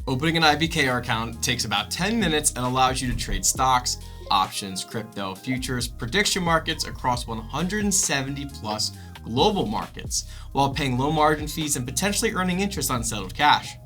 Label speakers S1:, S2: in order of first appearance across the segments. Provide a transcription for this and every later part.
S1: Opening an IBKR account takes about 10 minutes and allows you to trade stocks, options, crypto, futures, prediction markets across 170 plus global markets, while paying low margin fees and potentially earning interest on settled cash.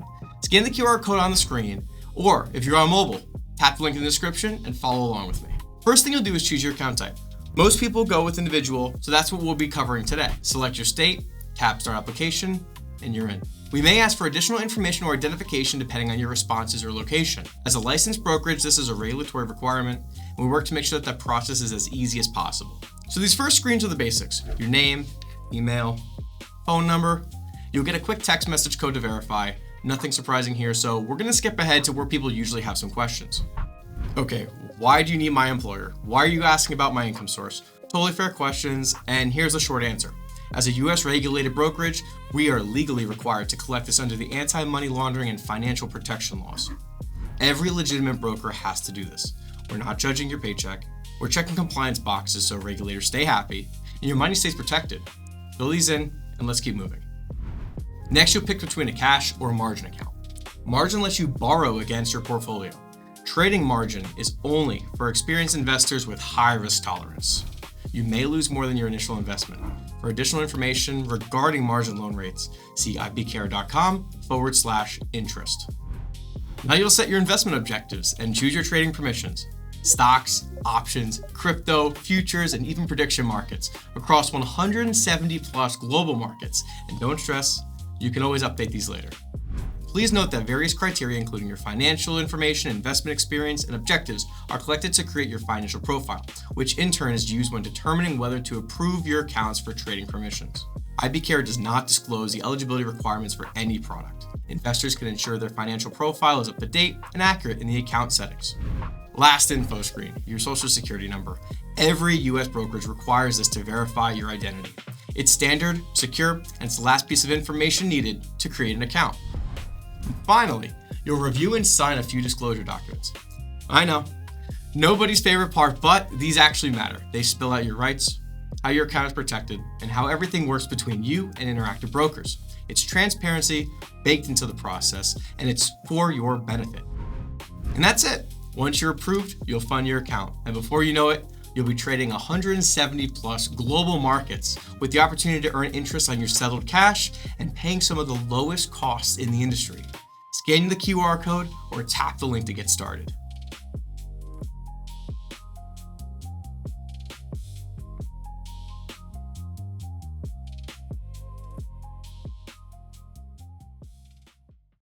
S1: Scan the QR code on the screen, or if you're on mobile, tap the link in the description and follow along with me. First thing you'll do is choose your account type. Most people go with individual, so that's what we'll be covering today. Select your state, tap start application, and you're in. We may ask for additional information or identification depending on your responses or location. As a licensed brokerage, this is a regulatory requirement, and we work to make sure that process is as easy as possible. So these first screens are the basics: your name, email, phone number. You'll get a quick text message code to verify. Nothing surprising here, so we're going to skip ahead to where people usually have some questions. Okay, why do you need my employer? Why are you asking about my income source? Totally fair questions, and here's the short answer. As a US regulated brokerage, we are legally required to collect this under the anti-money laundering and financial protection laws. Every legitimate broker has to do this. We're not judging your paycheck. We're checking compliance boxes so regulators stay happy and your money stays protected. Fill these in and let's keep moving. Next, you'll pick between a cash or a margin account. Margin lets you borrow against your portfolio. Trading margin is only for experienced investors with high risk tolerance. You may lose more than your initial investment. For additional information regarding margin loan rates, see ibkr.com/interest. Now you'll set your investment objectives and choose your trading permissions: stocks, options, crypto, futures, and even prediction markets across 170 plus global markets. And don't stress, you can always update these later. Please note that various criteria, including your financial information, investment experience, and objectives, are collected to create your financial profile, which in turn is used when determining whether to approve your accounts for trading permissions. IBKR does not disclose the eligibility requirements for any product. Investors can ensure their financial profile is up to date and accurate in the account settings. Last info screen, your social security number. Every US brokerage requires this to verify your identity. It's standard, secure, and it's the last piece of information needed to create an account. Finally, you'll review and sign a few disclosure documents. I know, nobody's favorite part, but these actually matter. They spell out your rights, how your account is protected, and how everything works between you and Interactive Brokers. It's transparency baked into the process, and it's for your benefit. And that's it. Once you're approved, you'll fund your account, and before you know it, you'll be trading 170 plus global markets with the opportunity to earn interest on your settled cash and paying some of the lowest costs in the industry. Scan the QR code or tap the link to get started.